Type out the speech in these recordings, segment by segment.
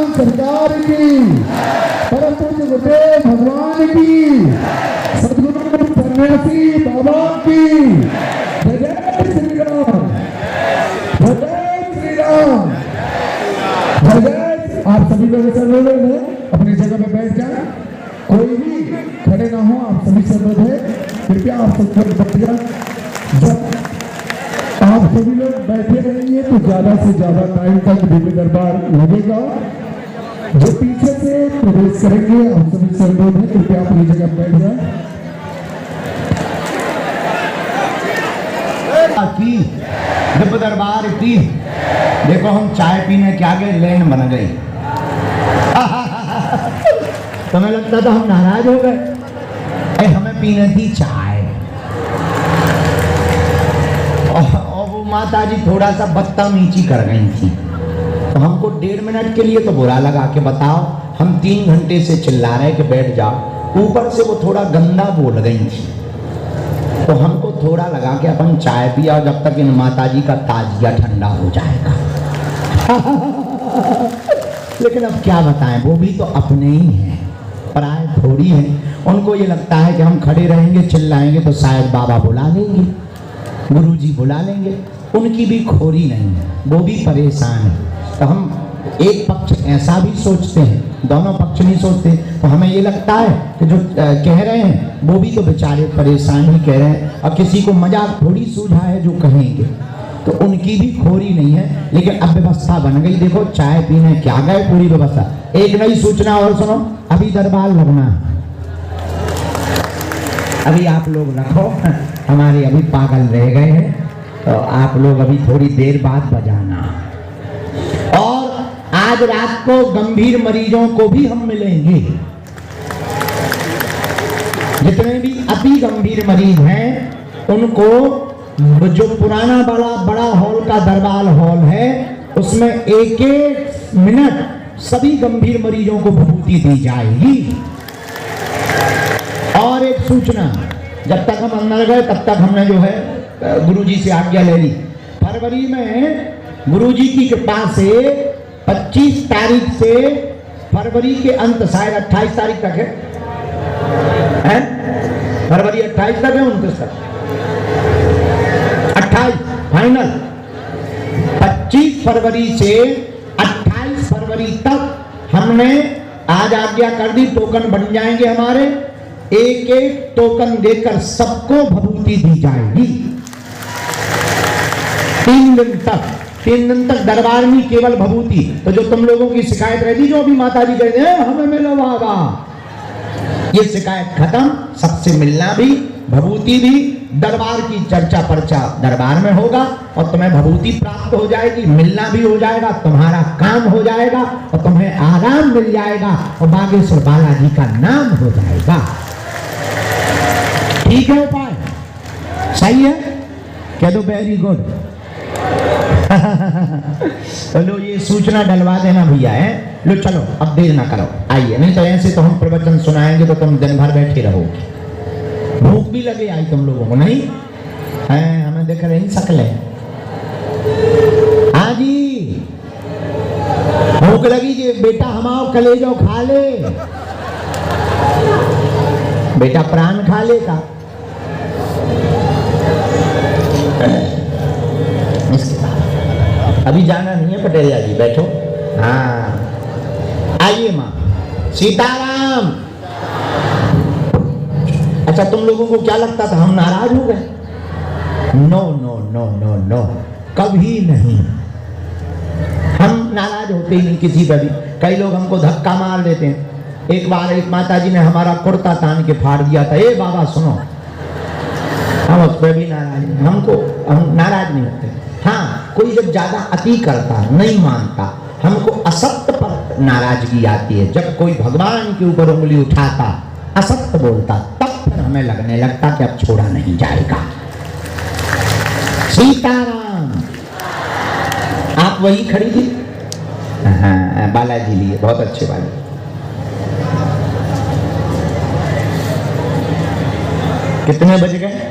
सरकार की, परम पूज्य गुरुदेव भगवान की, सद्गुरु सन्यासी बाबा की, जय श्री राम, जय श्री राम, जय। आप सभी लोग सर्वोदय है, अपनी जगह पे बैठ जाए, कोई भी खड़े ना हो, आप सभी सर्वोदय है। कृपया आप सबको बच्चियां, जब आप सभी लोग बैठे रहेंगे तो ज्यादा से ज्यादा टाइम तक दिव्य दरबार लगेगा। जो पीछे से प्रवेश करेंगे आप सभी से अनुरोध है, कृपया अपनी जगह बैठ जाए। की दिव्य दरबार की देखो, हम चाय पीने क्या गए, लेन बन गई। तुम्हें लगता था हम नाराज हो गए, हमें पीने थी चाय। और वो माता जी थोड़ा सा बदतमीजी कर गई थी, तो हमको 1.5 मिनट के लिए तो बुरा लगा कि बताओ, हम 3 घंटे से चिल्ला रहे कि बैठ जाओ, ऊपर से वो थोड़ा गंदा बोल गई थी, तो हमको थोड़ा लगा कि अपन चाय पिया जब तक इन माता जी का ताजिया ठंडा हो जाएगा। लेकिन अब क्या बताएं, वो भी तो अपने ही हैं, पराए थोड़ी हैं। उनको ये लगता है कि हम खड़े रहेंगे चिल्लाएंगे तो शायद बाबा बुला लेंगे, गुरुजी बुला लेंगे। उनकी भी खोरी नहीं है, वो भी परेशान है। तो हम एक पक्ष ऐसा भी सोचते हैं, दोनों पक्ष नहीं सोचते। तो हमें ये लगता है कि जो कह रहे हैं वो भी तो बेचारे परेशान ही कह रहे हैं, और किसी को मजाक थोड़ी सूझा है जो कहेंगे, तो उनकी भी खोरी नहीं है। लेकिन अब व्यवस्था बन गई, देखो चाय पीने क्या गए, पूरी व्यवस्था। एक नई सूचना और सुनो, अभी दरबार लगना, अभी आप लोग रखो, हमारे अभी पागल रह गए हैं, तो आप लोग अभी थोड़ी देर बाद बजाना। और आज रात को गंभीर मरीजों को भी हम मिलेंगे, जितने भी अति गंभीर मरीज हैं उनको, जो पुराना बड़ा हॉल का दरबार हॉल है, उसमें 1-1 मिनट सभी गंभीर मरीजों को विभूति दी जाएगी। और एक सूचना, जब तक हम अंदर गए तब तक हमने जो है गुरुजी से आज्ञा ले ली। फरवरी में गुरुजी की कृपा से 25 तारीख से फरवरी के अंत, शायद 28 तारीख तक है? फरवरी 28 तक है, 29 तक, 28 फाइनल। 25 फरवरी से 28 फरवरी तक हमने आज आज्ञा कर दी, टोकन बन जाएंगे हमारे, 1-1 टोकन देकर सबको विभूति दी जाएगी। 3 दिन तक दरबार में केवल विभूति। तो जो तुम लोगों की शिकायत रहती, जो अभी माता जी कहते हैं हमें मिलो बाबा, ये शिकायत खत्म, सबसे मिलना भी, विभूति भी, दरबार की चर्चा पर्चा दरबार में होगा, और तुम्हें विभूति प्राप्त हो जाएगी, मिलना भी हो जाएगा, तुम्हारा काम हो जाएगा, और तुम्हें आराम मिल जाएगा, और बागेश्वर बालाजी का नाम हो जाएगा। ठीक है उपाय? सही है? कह दो वेरी गुड। चलो ये सूचना डलवा देना भैया है। लो चलो अब देर ना करो, आइए, नहीं तो ऐसे तो हम प्रवचन सुनाएंगे तो तुम दिन भर बैठे रहोगे। भूख भी लगे आई तुम लोगों को, नहीं है? हमें देख रही शकल है। हाँ जी, भूख लगी जी, बेटा हमाओ कलेजो खा ले, बेटा प्राण खा ले का। अभी जाना नहीं है पटेलिया जी, बैठो। हाँ आइए माँ। सीताराम। अच्छा, तुम लोगों को क्या लगता था हम नाराज हो गए? No no no no no, कभी नहीं। हम नाराज होते ही नहीं किसी पर भी। कई लोग हमको धक्का मार देते हैं। एक बार एक माताजी ने हमारा कुर्ता तान के फाड़ दिया था। ए बाबा सुनो, हम उस पर भी नाराज नहीं, हम नाराज नहीं होते। हाँ, कोई जब ज्यादा अति करता, नहीं मानता, हमको असत्य पर नाराजगी आती है। जब कोई भगवान के ऊपर उंगली उठाता, असत्य बोलता, तब फिर हमें लगने लगता कि अब छोड़ा नहीं जाएगा। सीताराम। आप वही खड़ी थी? हाँ, बालाजी लिए, बहुत अच्छे वाले। कितने बज गए?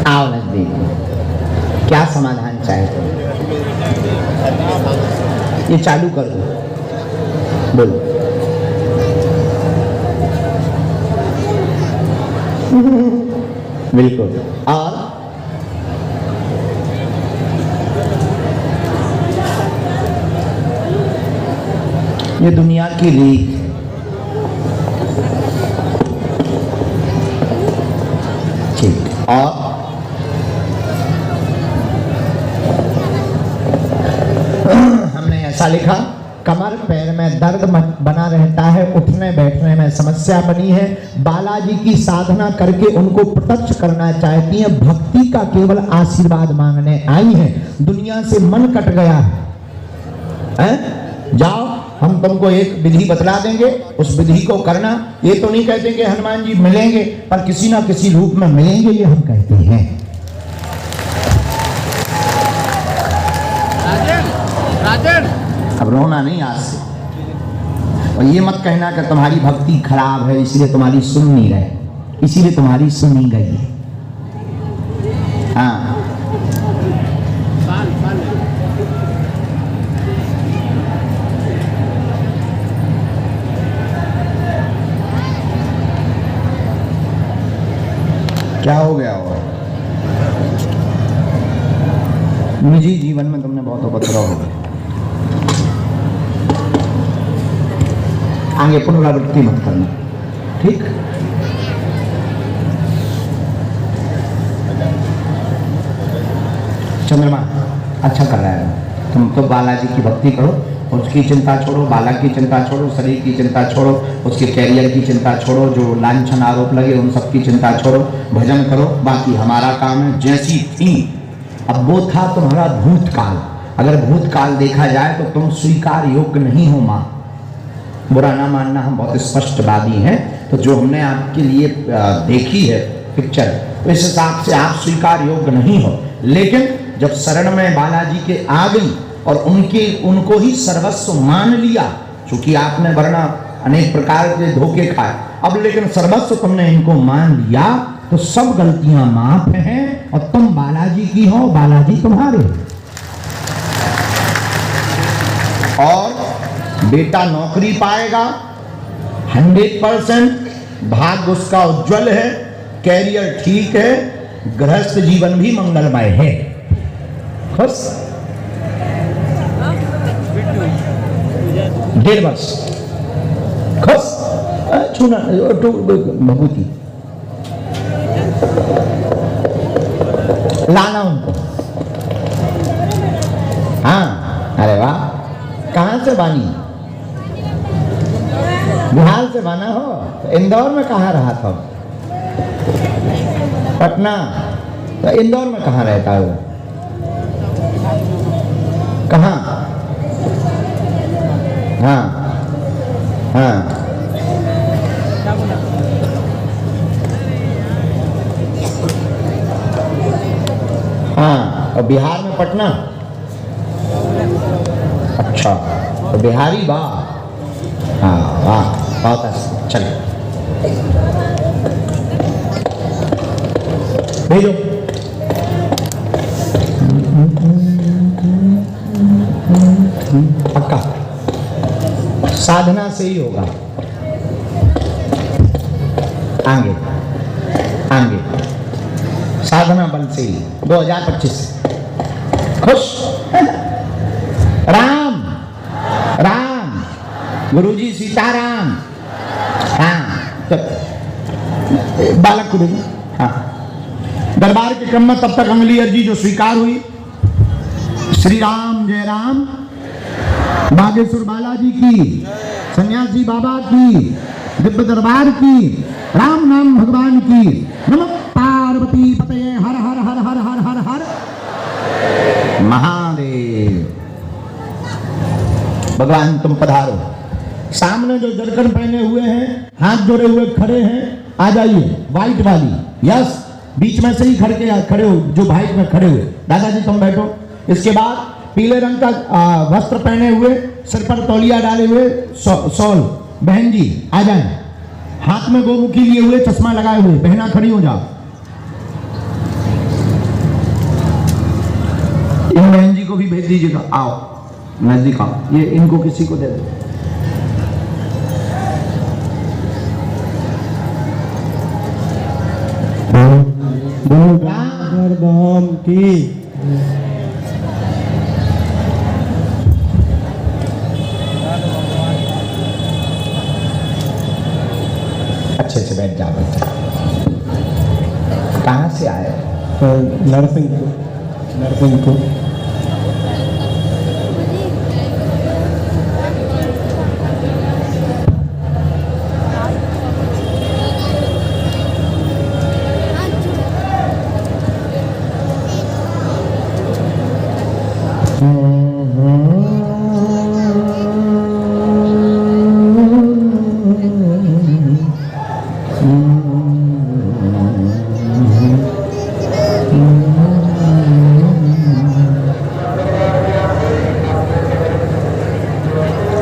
आओ नजदीक, क्या समाधान चाहे तुम? ये चालू कर दो, बोलो। बिल्कुल। और ये दुनिया की रीत, ठीक। और हमने ऐसा लिखा, कमर पैर में दर्द बना रहता है, उठने बैठने में समस्या बनी है, बालाजी की साधना करके उनको प्रत्यक्ष करना चाहती हैं, भक्ति का केवल आशीर्वाद मांगने आई हैं, दुनिया से मन कट गया है। जाओ, हम तुमको एक विधि बतला देंगे, उस विधि को करना। ये तो नहीं कहते कि हनुमान जी मिलेंगे, पर किसी ना किसी रूप में मिलेंगे, ये हम कहते हैं। अब रोना नहीं आज से, और ये मत कहना कि तुम्हारी भक्ति खराब है इसलिए तुम्हारी सुन नहीं रहे, इसीलिए तुम्हारी सुनी गई है। हाँ, क्या हो गया होगा? निजी जीवन में तुमने बहुत उपद्रव हो गया, आगे पुनरावृत्ति मत करना, ठीक? चंद्रमा अच्छा कर रहा है, तुम तो बालाजी की भक्ति करो, उसकी चिंता छोड़ो, बाला की चिंता छोड़ो, शरीर की चिंता छोड़ो, उसके कैरियर की चिंता छोड़ो, जो लांछन आरोप लगे उन सब की चिंता छोड़ो, भजन करो। बाकी हमारा काम है जैसी थी, अब वो था तुम्हारा भूतकाल। अगर भूतकाल देखा जाए तो तुम स्वीकार योग्य नहीं हो माँ, बुरा ना मानना, हम बहुत स्पष्टवादी हैं। तो जो हमने आपके लिए देखी है पिक्चर, तो इस हिसाब से आप स्वीकार योग्य नहीं हो। लेकिन जब शरण में बालाजी के आ गई और उनको ही सर्वस्व मान लिया, चूंकि आपने वरना अनेक प्रकार के धोखे खाए, अब लेकिन सर्वस्व तुमने इनको मान लिया, तो सब गलतियां माफ हैं और तुम बालाजी की हो, बालाजी तुम्हारे। और बेटा नौकरी पाएगा 100%, भाग्य उसका उज्जवल है, कैरियर ठीक है, गृहस्थ जीवन भी मंगलमय है। खुश? 1.5 वर्ष खुश? छूना भभूति लाना उनको। हाँ, अरे वाह, कहाँ से बानी? बिहार से बना हो? तो इंदौर में कहाँ रहा था? पटना। तो इंदौर में कहाँ रहता है वो? कहाँ? हाँ हाँ, हाँ, और बिहार में पटना। अच्छा, तो बिहारी वाह, हाँ वाह, बहुत अच्छा। चलो भेजो। पक्का साधना से ही होगा। आगे आगे साधना बल से ही 2025 खुश। राम राम गुरुजी सीताराम। हाँ बालक को देखो। हाँ दरबार के क्रम में तब तक अगली अर्जी जो स्वीकार हुई, श्री राम जय राम, बागेश्वर बालाजी की, सन्यासी बाबा की, दिव्य दरबार की, राम नाम भगवान की, नमः पार्वती पतये हर हर हर हर हर हर हर महादेव। भगवान तुम पधारो। सामने जो जरकन पहने हुए हैं, हाथ जोड़े हुए खड़े हैं, आ जाइए। व्हाइट वाली यस, बीच में से ही खड़े हो जो व्हाइट में खड़े हुए। दादाजी तुम बैठो। इसके बाद पीले रंग का वस्त्र पहने हुए, सिर पर तौलिया डाले हुए शॉल बहन जी आ जाए। हाथ में गोमुखी लिए हुए, चश्मा लगाए हुए बहना खड़ी हो जाओ। इन बहन जी को भी भेज दीजिएगा। आओ नजदीक आओ, ये इनको किसी को दे दो। धाम की अच्छे से बैठ जाओ। कहाँ से आए? नरसिंहपुर।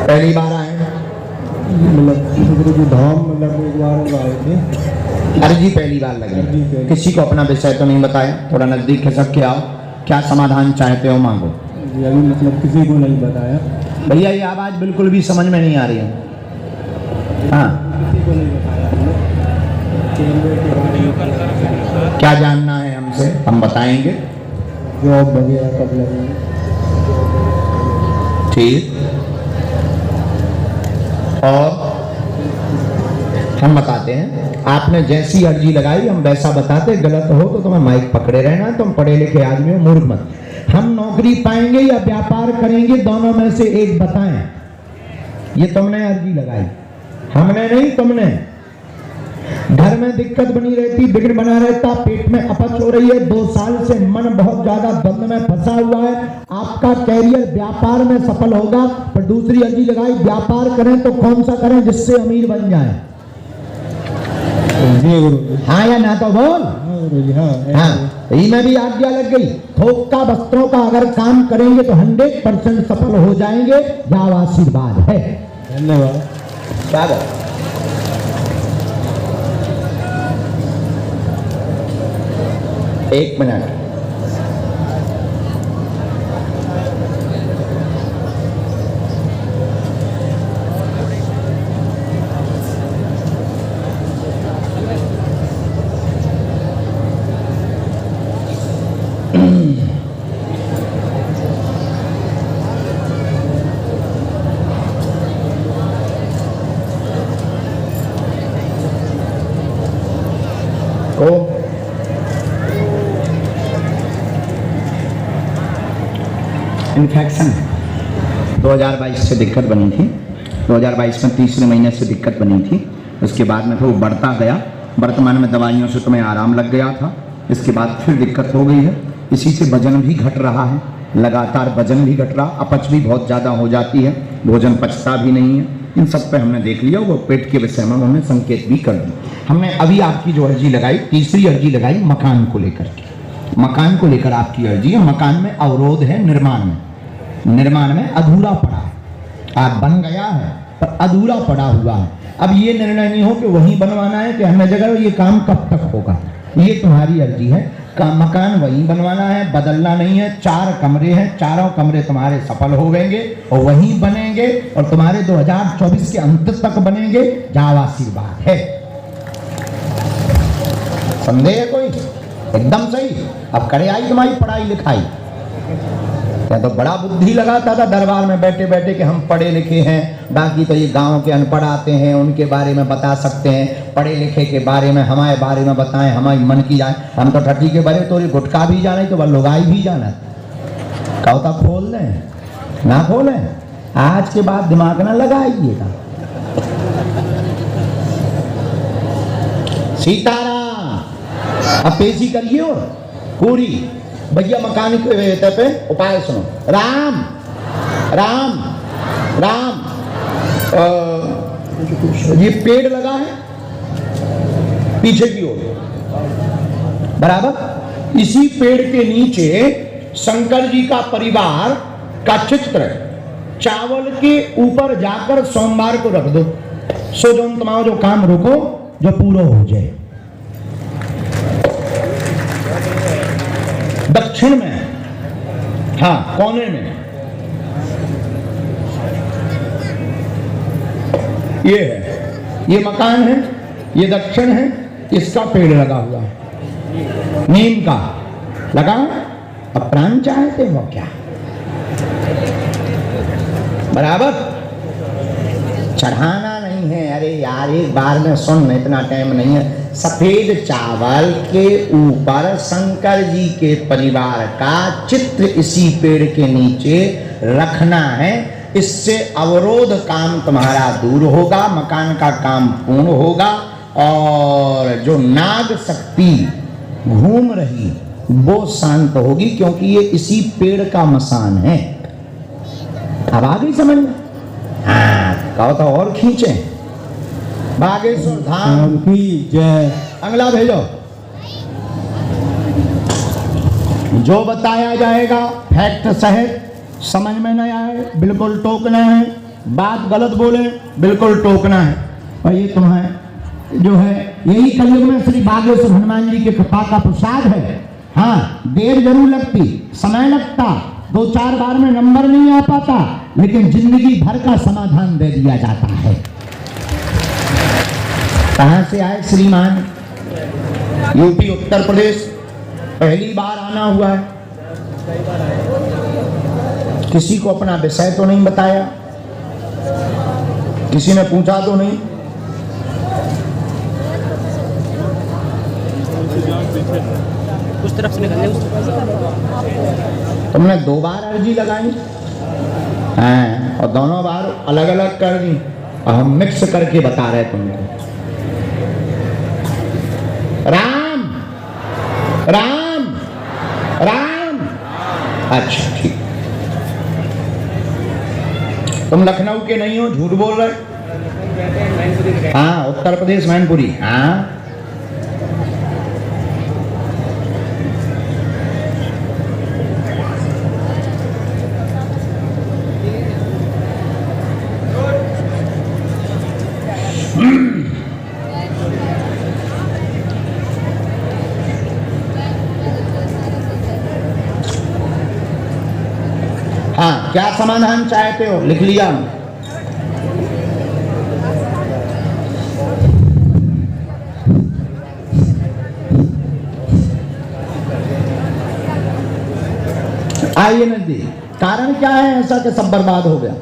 पहली बार आए? मतलब धाम मतलब एक बार आए थे। अर्जी पहली बार लगी। किसी को अपना विषय तो नहीं बताया? थोड़ा नजदीक खिसक के आओ। क्या समाधान चाहते हो मांगो। अभी मतलब किसी को नहीं बताया भैया। ये आवाज बिल्कुल भी समझ में नहीं आ रही है। हाँ किसी को नहीं बताया हमने। क्या जानना है हमसे? हम बताएंगे। जॉब वगैरह कब लगेगी? ठीक। और हम बताते हैं, आपने जैसी अर्जी लगाई हम वैसा बताते। गलत हो तो तुम्हें माइक पकड़े रहना। तुम पढ़े लिखे आदमी हो, मूर्ख मत। हम नौकरी पाएंगे या व्यापार करेंगे, दोनों में से एक बताएं। ये तुमने अर्जी लगाई, हमने नहीं, तुमने। घर में दिक्कत बनी रहती, बिगड़ बना रहता, पेट में अपच हो रही है, 2 साल से मन बहुत ज्यादा द्वंद में फंसा हुआ है। आपका कैरियर व्यापार में सफल होगा। पर दूसरी अर्जी लगाई, व्यापार करें तो कौन सा करें जिससे अमीर बन जाए? जी गुरु। हाँ या ना तो बोल। हाँ गुरु जी। हाँ हाँ में भी आज्ञा लग गई। थोक का वस्त्रों का अगर काम करेंगे तो 100% सफल हो जाएंगे। जाओ, आशीर्वाद है। धन्यवाद। स्वागत। एक मिनट। को इन्फेक्शन 2022 से दिक्कत बनी थी। 2022 में तीसरे महीने से दिक्कत बनी थी। उसके बाद में फिर वो बढ़ता गया। वर्तमान में दवाइयों से तुम्हें आराम लग गया था। इसके बाद फिर दिक्कत हो गई है। इसी से वजन भी घट रहा है, लगातार वजन भी घट रहा, अपच भी बहुत ज़्यादा हो जाती है, भोजन पचता भी नहीं है। इन सब पे हमने देख लिया। वो पेट के विषय में उन्होंने संकेत भी कर दी। हमने अभी आपकी जो अर्जी लगाई, तीसरी अर्जी लगाई मकान को लेकर के। मकान को लेकर आपकी अर्जी है। मकान में अवरोध है, निर्माण में अधूरा पड़ा है। आप बन गया है पर अधूरा पड़ा हुआ है। अब ये निर्णय नहीं हो कि वहीं बनवाना है कि अन्य जगह, ये काम कब तक होगा। ये तुम्हारी अर्जी है। का मकान वही बनवाना है, बदलना नहीं है। 4 कमरे हैं, चारों कमरे तुम्हारे सफल हो गएंगे और वहीं बनेंगे और तुम्हारे 2024 के अंत तक बनेंगे। जाओ, आशीर्वाद है। संदेह है कोई? एकदम सही। अब करे आई तुम्हारी पढ़ाई लिखाई। क्या तो बड़ा बुद्धि लगाता था दरबार में बैठे बैठे कि हम पढ़े लिखे हैं, बाकी तो ये गांव के अनपढ़ आते हैं, उनके बारे में बता सकते हैं। पढ़े लिखे के बारे में हमारे बारे में बताएं, हमारी मन की जाए। हम तो ठट्टी के बारे तो गुटखा भी जाने तो वह लुगाई भी जाना। कौता खोल दें ना खोलें, आज के बाद दिमाग ना लगाइएगा। सीताराम, अब पेशी करिए और पूरी। भैया मकान के पे उपाय सुनो। राम राम राम, ये पेड़ लगा है पीछे की ओर, बराबर। इसी पेड़ के नीचे शंकर जी का परिवार का चित्र चावल के ऊपर जाकर सोमवार को रख दो। सो जो तुम्हारा जो काम रुको जो पूरा हो जाए। दक्षिण में, हाँ कोने में ये है, ये मकान है, ये दक्षिण है, इसका पेड़ लगा हुआ है नीम का लगा। अब प्राण चाहते हो क्या? बराबर। चढ़ाना नहीं है। अरे यार एक बार में सुन, इतना टाइम नहीं है। सफेद चावल के ऊपर शंकर जी के परिवार का चित्र इसी पेड़ के नीचे रखना है। इससे अवरोध काम तुम्हारा दूर होगा, मकान का काम पूर्ण होगा और जो नाग शक्ति घूम रही वो शांत होगी, क्योंकि ये इसी पेड़ का मसान है। अब आ गई समझ में? हाँ, कहो तो और खींचे। बागेश्वर धाम की जय। अगला भेजो। जो बताया जाएगा फैक्ट सहित, समझ में नहीं आए बिल्कुल टोकना है। बात गलत बोले बिल्कुल टोकना है। और ये तुम्हें जो है यही कलयुग में श्री बागेश्वर हनुमान जी की कृपा का प्रसाद है। हाँ, देर जरूर लगती, समय लगता, 2-4 बार में नंबर नहीं आ पाता, लेकिन जिंदगी भर का समाधान दे दिया जाता है। कहां से आए श्रीमान? यूपी उत्तर प्रदेश, पहली बार आना हुआ है। किसी को अपना विषय तो नहीं बताया, किसी ने पूछा तो नहीं। उस तरफ से निकलने तुमने 2 बार अर्जी लगाई हैं और दोनों बार अलग अलग कर दी और हम मिक्स करके बता रहे तुमको। राम राम राम। अच्छा ठीक। तुम लखनऊ के नहीं हो, झूठ बोल रहे। हाँ, उत्तर प्रदेश मैनपुरी। हाँ, हाँ, क्या समाधान चाहते हो? लिख लिया। आइए नजदीक। कारण क्या है ऐसा कि सब बर्बाद हो गया?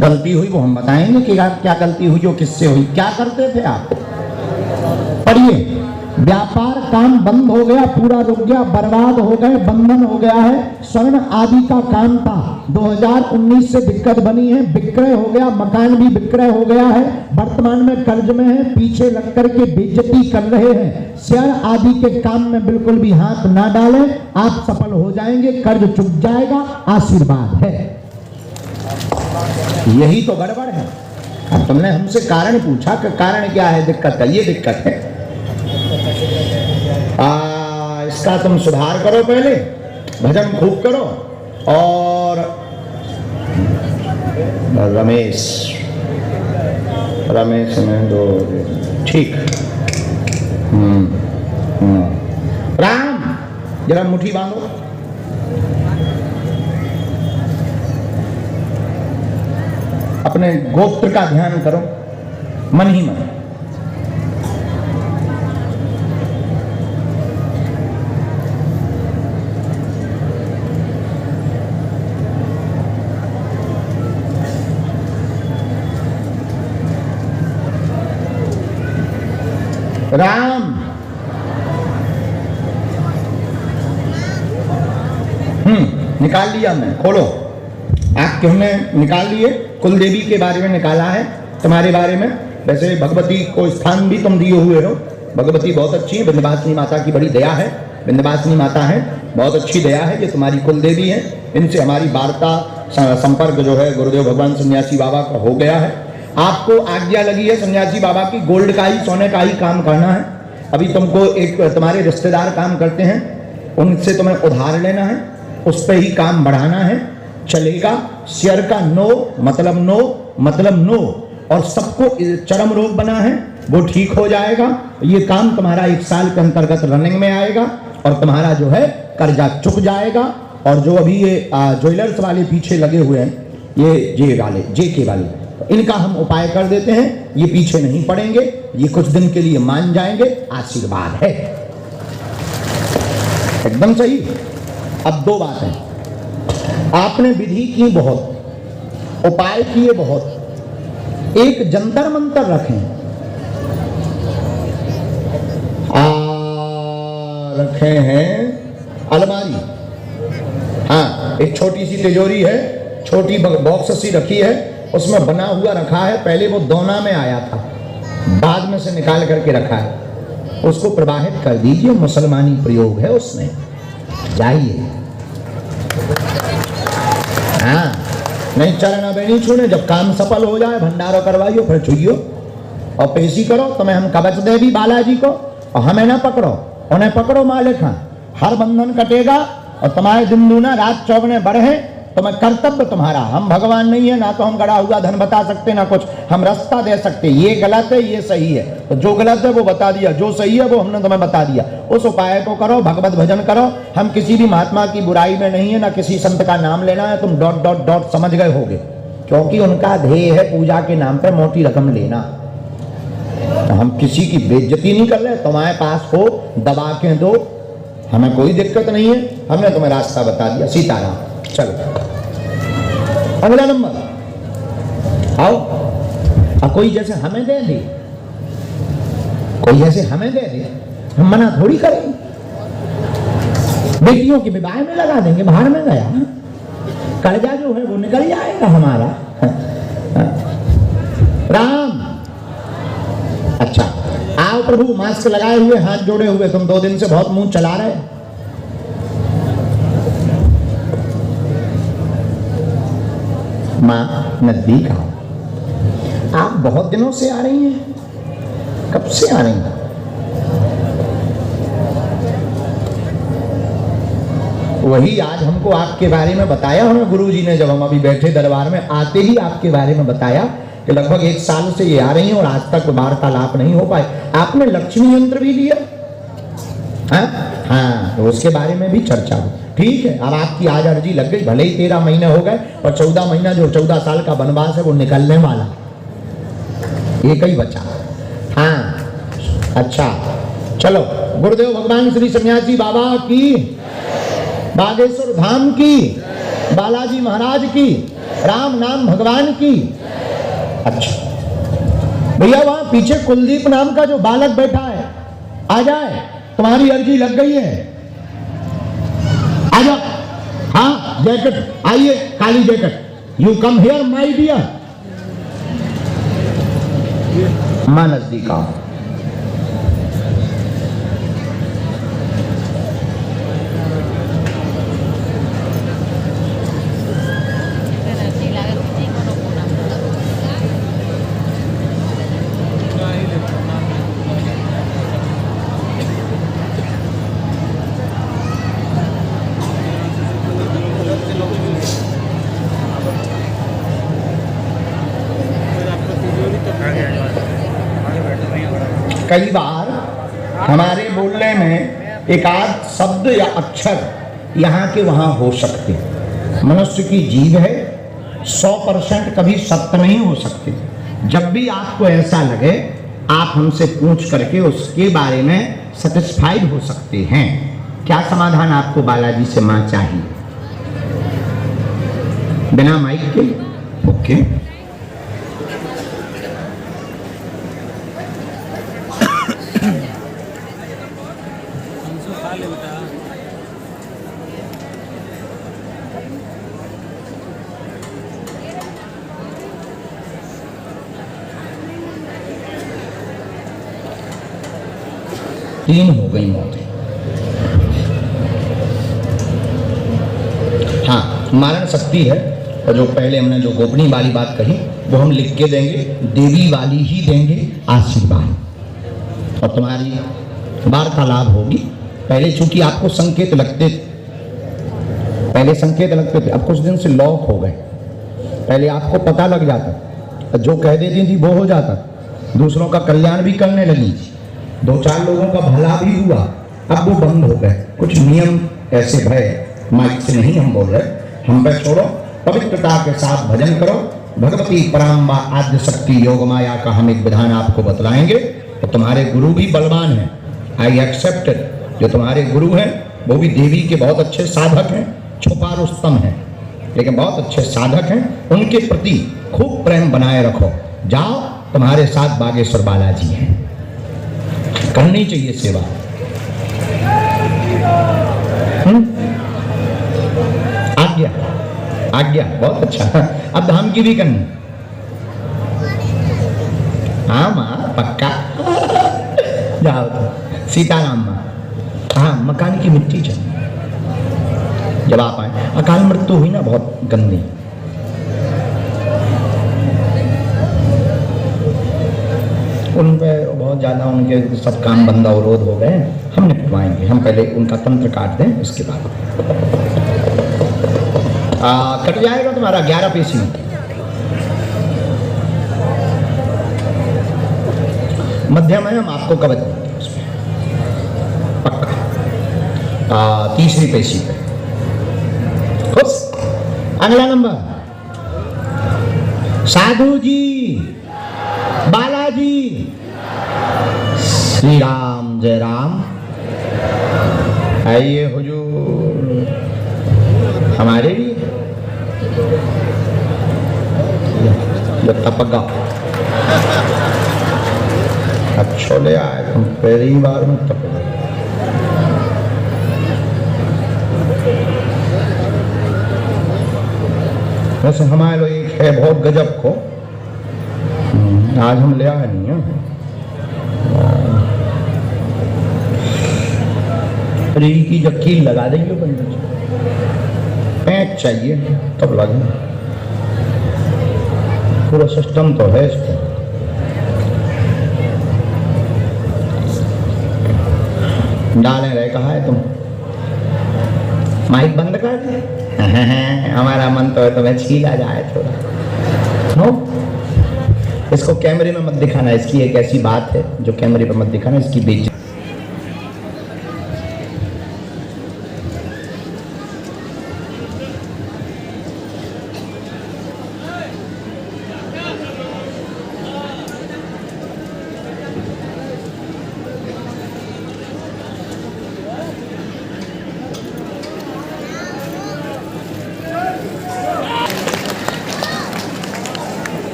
गलती हुई वो हम बताएंगे कि क्या गलती हुई, जो किससे हुई, क्या करते थे आप। पढ़िए। व्यापार काम बंद हो गया, पूरा रुक गया, बर्बाद हो गए, बंधन हो गया है। स्वर्ण आदि का काम था, 2019 से दिक्कत बनी है, विक्रय हो गया, मकान भी विक्रय हो गया है, वर्तमान में कर्ज में है, पीछे लग करके बेइज्जती कर रहे हैं। शेयर आदि के काम में बिल्कुल भी हाथ ना डालें, आप सफल हो जाएंगे, कर्ज चुक जाएगा, आशीर्वाद है। यही तो गड़बड़ है। अब तुमने हमसे कारण पूछा कि कारण क्या है, दिक्कत है, ये दिक्कत है। इसका तुम सुधार करो, पहले भजन खूब करो। और रमेश में 2 ठीक। राम, जरा मुट्ठी बांधो। अपने गोत्र का ध्यान करो मन ही मन। राम, निकाल लिया मैं, खोलो। आपके हमने निकाल लिए, कुल देवी के बारे में निकाला है, तुम्हारे बारे में। वैसे भगवती को स्थान भी तुम दिए हुए हो। भगवती बहुत अच्छी है, विंध्यवासिनी माता की बड़ी दया है। विंध्यवासिनी माता है, बहुत अच्छी दया है, ये तुम्हारी कुल देवी है। इनसे हमारी वार्ता संपर्क जो है गुरुदेव भगवान सन्यासी बाबा का हो गया है। आपको आज्ञा लगी है सन्यासी बाबा की, गोल्ड का ही, सोने का ही काम करना है। अभी तुमको एक तुम्हारे रिश्तेदार काम करते हैं, उनसे तुम्हें उधार लेना है, उस पर ही काम बढ़ाना है। चलेगा। शेयर का नो मतलब नो, और सबको चरम रोग बना है, वो ठीक हो जाएगा। ये काम तुम्हारा 1 साल के अंतर्गत रनिंग में आएगा और तुम्हारा जो है कर्जा चुक जाएगा। और जो अभी ये ज्वेलर्स वाले पीछे लगे हुए हैं, ये जे के वाले, इनका हम उपाय कर देते हैं। ये पीछे नहीं पड़ेंगे, ये कुछ दिन के लिए मान जाएंगे, आशीर्वाद है। एकदम सही। अब 2 बात है, आपने विधि की बहुत, उपाय किए बहुत, एक जंतर मंतर रखें। रखे हैं अलमारी, हाँ, एक छोटी सी तिजोरी है, छोटी बॉक्स सी रखी है, उसमें बना हुआ रखा है। पहले वो दोना में आया था, बाद में से निकाल करके रखा है। उसको प्रवाहित कर दीजिए, मुसलमानी प्रयोग है उसमें, जाइए। हाँ, नहीं चरण बेनी छूने, जब काम सफल हो जाए भंडारा करवाइयो, फिर छुइयो और पेशी करो। तुम्हें हम कवच दे भी बालाजी को, और हमें ना पकड़ो, उन्हें पकड़ो मालिक। हाँ, हर बंधन कटेगा और तुम्हारे दिन दूना रात चौगने बढ़े। तुम्हें कर्तव्य तुम्हारा, हम भगवान नहीं है, ना तो हम गड़ा हुआ धन बता सकते, ना कुछ हम रास्ता दे सकते। ये गलत है, ये सही है, तो जो गलत है वो बता दिया, जो सही है वो हमने तुम्हें बता दिया। उस उपाय को करो, भगवत भजन करो। हम किसी भी महात्मा की बुराई में नहीं है, ना किसी संत का नाम लेना है। तुम ... समझ गए होगे, क्योंकि उनका ध्येय है पूजा के नाम पे मोटी रकम लेना। तो हम किसी की बेइज्जती नहीं कर रहे। तुम्हारे पास हो, दबा के दो, हमें कोई दिक्कत नहीं है। हमने तुम्हें रास्ता बता दिया। सीताराम। चलो अगला नंबर आओ। अब कोई जैसे हमें दे दे, कोई ऐसे हमें दे दे, हम मना थोड़ी करेंगे। बेटियों के विवाह में लगा देंगे, बाहर में गया, कर्जा जो है वो निकल जाएगा हमारा। राम। अच्छा आओ प्रभु, मास्क लगाए हुए, हाथ जोड़े हुए, तुम 2 दिन से बहुत मुंह चला रहे। माँ नजदीक आओ। आप बहुत दिनों से आ रही हैं, कब से आ रही हैं? वही आज हमको आपके बारे में बताया हमें गुरुजी ने, जब हम अभी बैठे दरबार में, आते ही आपके बारे में बताया कि लगभग 1 साल से ये आ रही हैं और आज तक वार्तालाप नहीं हो पाए। आपने लक्ष्मी यंत्र भी लिया? हाँ, तो उसके बारे में भी चर्चा हो। ठीक है, अब आपकी आज अर्जी लग गई, भले ही 13 महीने हो गए और 14 महीना जो 14 साल का वनवास है वो निकलने वाला, एक ही बचा। हाँ अच्छा, चलो गुरुदेव भगवान श्री सन्यासी बाबा की, बागेश्वर धाम की, बालाजी महाराज की, राम नाम भगवान की। अच्छा भैया, वहां पीछे कुलदीप नाम का जो बालक बैठा है, आ जाए, तुम्हारी अर्जी लग गई है, आ जाओ। हाँ जैकेट, आइए, काली jacket, you come here my dear. मां नजदीक आओ। कई बार हमारे बोलने में एक आध शब्द या अक्षर यहाँ के वहाँ हो सकते हैं। मनुष्य की जीव है, 100% कभी सत्य नहीं हो सकती। जब भी आपको ऐसा लगे आप हमसे पूछ करके उसके बारे में सेटिस्फाइड हो सकते हैं। क्या समाधान आपको बालाजी से माँ चाहिए? बिना माइक के? ओके। तीन हो गई मौतें। हाँ, मारण शक्ति है। और जो पहले हमने जो गोपनीय वाली बात कही वो हम लिख के देंगे, देवी वाली ही देंगे आशीर्वाद और तुम्हारी वार्तालाप होगी। पहले चूंकि आपको संकेत लगते थे, पहले संकेत लगते थे, अब कुछ दिन से लॉक हो गए। पहले आपको पता लग जाता, जो कह देती थी वो हो जाता, दूसरों का कल्याण भी करने लगी, 2-4 लोगों का भला भी हुआ। अब वो बंद हो गए। कुछ नियम ऐसे भय, माइक से नहीं हम बोल रहे, हम पे छोड़ो, पवित्रता के साथ भजन करो। भगवती पराम्बा आद्य शक्ति योग माया का हम एक विधान आपको बतलाएंगे। तो तुम्हारे गुरु भी बलवान हैं, आई एक्सेप्टेड। जो तुम्हारे गुरु हैं वो भी देवी के बहुत अच्छे साधक हैं, छुपा रुस्तम हैं, लेकिन बहुत अच्छे साधक हैं। उनके प्रति खूब प्रेम बनाए रखो। जाओ, तुम्हारे साथ बागेश्वर बालाजी हैं, करनी चाहिए सेवा। आज्ञा, आज्ञा, बहुत अच्छा। अब धाम की भी करनी। हाँ माँ, पक्का जाओ तो। सीताराम माँ, हाँ, मकान की मिट्टी चाहिए। जब आप आए, अकाल मृत्यु हुई ना बहुत गंदी, उन पे बहुत ज़्यादा उनके सब काम बंद अवरोध हो गए। हम निपटवाएंगे। हम पहले उनका तंत्र काट दें, उसके बाद कट जाएगा तुम्हारा 11 पेशी में। मध्यम है, हम आपको कवच देंगे उसमें पक्का। तीसरी पेशी पे खुश। अगला नंबर, साधु जी, बालाजी, श्री राम, जय राम। आइए हुजूर, हमारे लिए टपका अब छोले आए, तुम पहली बार में टपका। वैसे हमारे लोग एक है बहुत गजब को, आज हम ले आए नहीं है। रील की जब कील लगा देंगे बंदे, पैंच चाहिए तब लगे। पूरा सिस्टम तो है इसको। डाले रहे, कहा है तुम? माइक बंद कर दे। हमारा मन तो है तुम्हें छीला जाए थोड़ा। नो, इसको कैमरे में मत दिखाना। इसकी एक ऐसी बात है जो कैमरे पर मत दिखाना, इसकी बेइज्जती।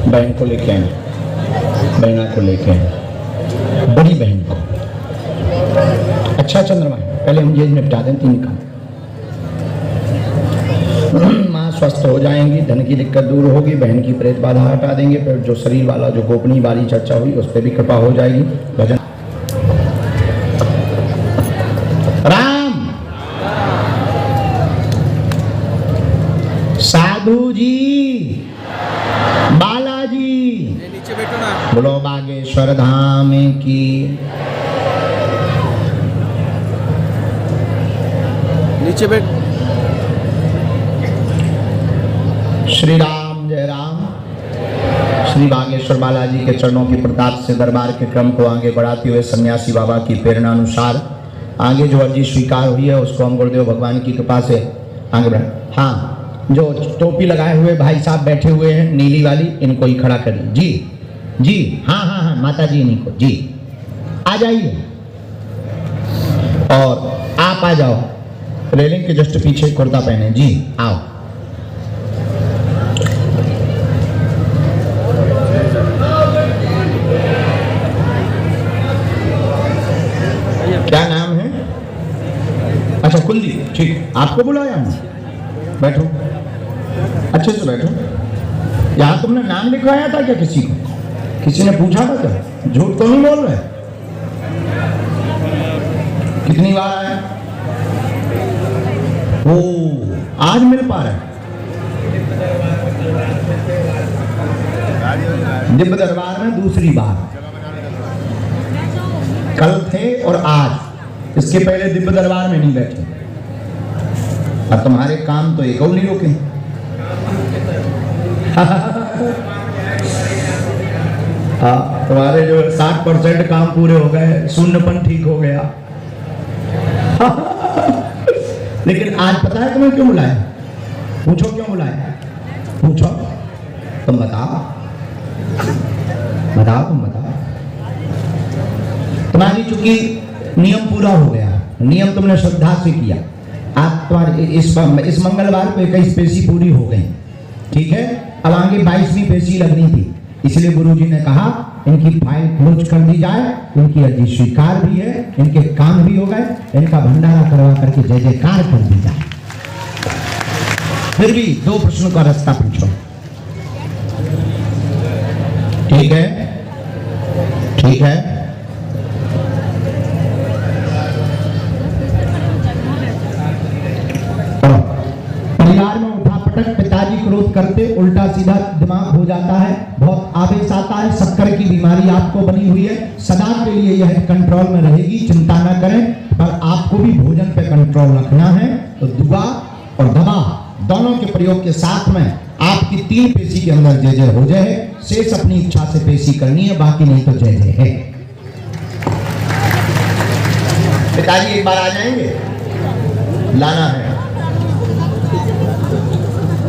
बहन को लेके आए, बहना को लेके आए, बड़ी बहन को। अच्छा चंद्रमा, पहले हम ये निपटा दें 3 काम। माँ स्वस्थ हो जाएंगी, धन की दिक्कत दूर होगी, बहन की प्रेत बाधा हटा देंगे, फिर जो शरीर वाला जो गोपनीय वाली चर्चा हुई उस पर भी कृपा हो जाएगी। भजन राम बोलो बागेश्वर धाम की। नीचे बैठ। श्री राम जय राम। श्री बागेश्वर बालाजी के चरणों के प्रताप से दरबार के क्रम को आगे बढ़ाते हुए सन्यासी बाबा की प्रेरणा अनुसार आगे जो अर्जी स्वीकार हुई है उसको हम गुरुदेव भगवान की कृपा से आगे बढ़ा। हाँ, जो टोपी लगाए हुए भाई साहब बैठे हुए हैं नीली वाली, इनको ही खड़ा करिए। जी जी, हाँ हाँ हाँ, माता जी इन्हीं को जी, आ जाइए। और आप आ जाओ, रेलिंग के जस्ट पीछे कुर्ता पहने। जी आओ। क्या नाम है? अच्छा कुलदीप, ठीक, आपको बुलाया हमने। बैठो, अच्छे से बैठो। यहाँ तुमने नाम लिखवाया था क्या किसी को? किसी ने पूछा था क्या? झूठ तो नहीं बोल रहे? कितनी बार आया? ओ, आज मिल पा रहे? दिव्य दरबार में दूसरी बार, कल थे और आज, इसके पहले दिव्य दरबार में नहीं बैठे। और तुम्हारे काम तो एक और नहीं रुके। हाँ, तुम्हारे जो 60% काम पूरे हो गए, शून्यपन ठीक हो गया। लेकिन आज पता है तुम्हें क्यों बुलाया? पूछो क्यों बुलाया? पूछो, तुम बताओ, बताओ, तुम बताओ। तुम्हारी चूंकि नियम पूरा हो गया, नियम तुमने श्रद्धा से किया, आज तुम्हारे इस मंगलवार को 21 पेशी पूरी हो गई, ठीक है। अब आगे 22वीं पेशी लगनी थी, इसलिए गुरुजी ने कहा इनकी फाइल क्लोज कर दी जाए। इनकी अर्जी स्वीकार भी है, इनके काम भी हो गए, इनका भंडारा करवा करके जय जयकार कर दी जाए। फिर भी 2 प्रश्नों का रास्ता पूछो, ठीक है? ठीक है। परिवार में उठापटक, पिताजी क्रोध करते, उल्टा सीधा दिमाग हो जाता है, बहुत आवेश आता है, शक्कर की बीमारी आपको बनी हुई है। सदा के लिए यह कंट्रोल में रहेगी, चिंता न करें। पर आपको भी भोजन पे कंट्रोल रखना है। तो दुआ और दवा दोनों के प्रयोग के साथ में आपकी 3 पेशी के अंदर जय जय हो जाए। शेष अपनी इच्छा से पेशी करनी है, बाकी नहीं तो जय जय है। पिताजी एक बार आ जाएंगे, लाना है,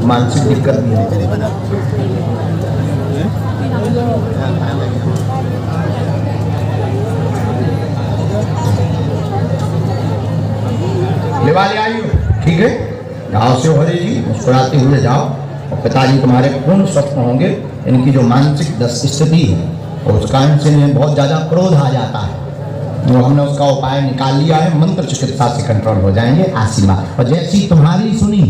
मानसिक दिक्कत नहीं है। लेवा ले आइए, ठीक है। गाँव से हरे जी मुस्कुराते हुए जाओ, और पिताजी तुम्हारे पूर्ण स्वस्थ होंगे। इनकी जो मानसिक स्थिति है और उस कारण से इन्हें बहुत ज़्यादा क्रोध आ जाता है, वो हमने उसका उपाय निकाल लिया है। मंत्र चिकित्सा से कंट्रोल हो जाएंगे। आशीर्वाद। और जैसी तुम्हारी सुनी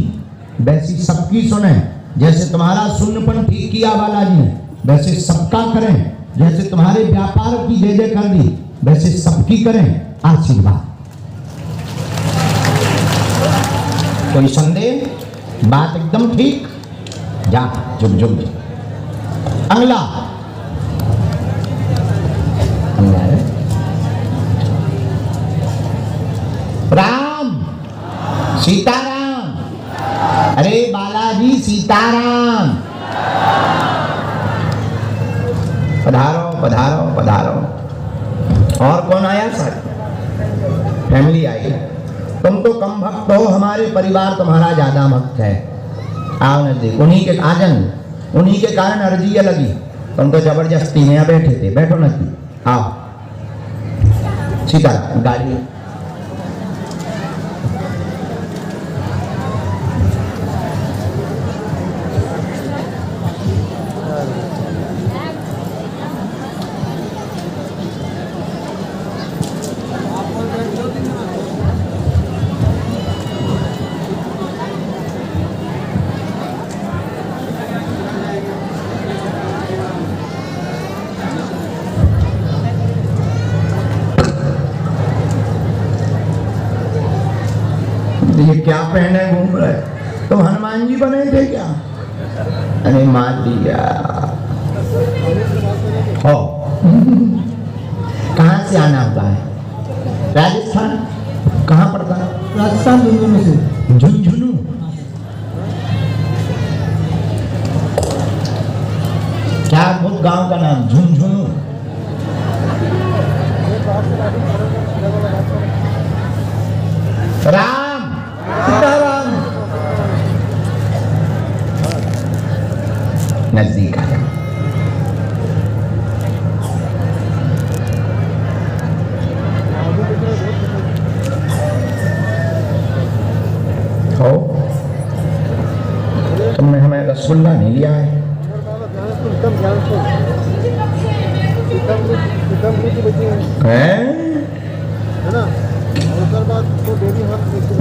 वैसी सबकी सुने। जैसे तुम्हारा शून्यपन ठीक किया बालाजी ने, वैसे सबका करें। जैसे तुम्हारे व्यापार की जय जय कर दी, वैसे सबकी करें। आशीर्वाद। कोई संदेह? बात एकदम ठीक। जा, जुग जुग। अगला राम, सीताराम। अरे बालाजी सीताराम। पधारो पधारो पधारो। और कौन आया सर? Family I. तुम तो कम भक्त हो, हमारे परिवार तुम्हारा ज्यादा भक्त है। आओ नजदीक। उन्हीं के आजन, उन्हीं के कारण अर्जी लगी। तुम तो जबरदस्ती में बैठे थे, बैठो नजदीक। आओ सीताराम। गाड़ी ये क्या पहने घूम रहे? तुम हनुमान जी बने थे क्या? अरे मार दिया। हो कहाँ से आना हुआ है? राजस्थान। कहाँ पड़ता है? राजस्थान झुंझुनू से। झुंझुनू। क्या अद्भुत गांव का नाम, झुंझुनू। राम सीताराम। नजदीक आया। हो तुमने हमें रसगुल्ला नहीं लिया है। हैं?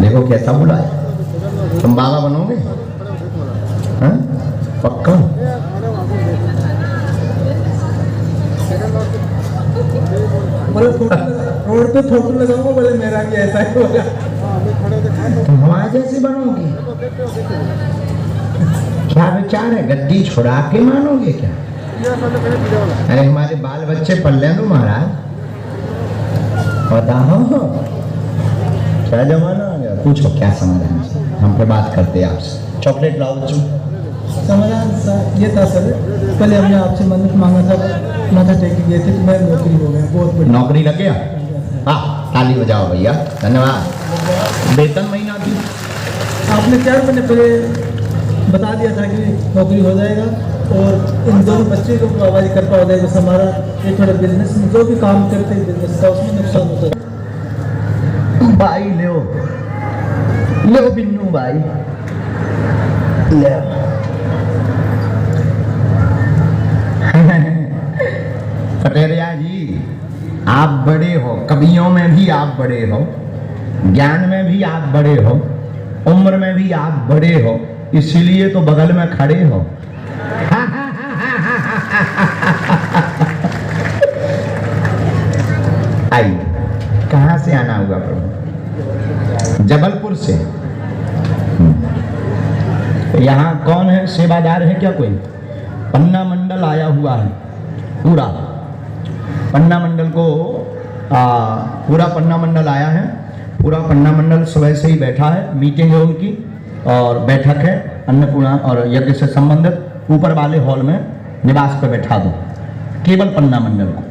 देखो कैसा बोला है, तुम बाबा बनोगे? हैं? पक्का? बोले रोड पे फोटो लगाऊंगा, बोले मेरा भी ऐसा ही होगा। तुम हमारे जैसे बनोगे? क्या विचार है, गद्दी छुड़ा के मानोगे क्या? अरे हमारे बाल बच्चे पढ़ लें तो महाराज, बताओ क्या जमाना आ गया। पूछो क्या समाधान है, हम पे बात करते हैं आपसे। चॉकलेट लाओ बच्चों। समाधान ये था सर, पहले हमने आपसे मदद मांगा था, माथा टेक गए थे कि मैं नौकरी हो गया, बहुत बड़ी नौकरी लग गया? हाँ, ताली बजाओ भैया, धन्यवाद। वेतन महीना दी? आपने 4 महीने पहले बता दिया था कि नौकरी हो जाएगा, और इन दोनों बच्चे को बाबा जी कृपा हो जाएगा। हमारा ये थोड़ा बिजनेस में जो भी काम करते हैं बिजनेस का, उसमें नुकसान होता है। भाई ले बिन्नू भाई ले। पटेरिया जी, आप बड़े हो, कवियों में भी आप बड़े हो, ज्ञान में भी आप बड़े हो, उम्र में भी आप बड़े हो, इसीलिए तो बगल में खड़े हो। आइए, कहाँ से आना होगा प्रभु? जबलपुर से। यहाँ कौन है, सेवादार है क्या कोई? पन्ना मंडल आया हुआ है पूरा, पन्ना मंडल को पूरा पन्ना मंडल आया है। पूरा पन्ना मंडल सुबह से ही बैठा है, मीटिंग है उनकी और बैठक है अन्नपूर्णा और यज्ञ से संबंधित। ऊपर वाले हॉल में निवास पर बैठा दो केवल पन्ना मंडल को।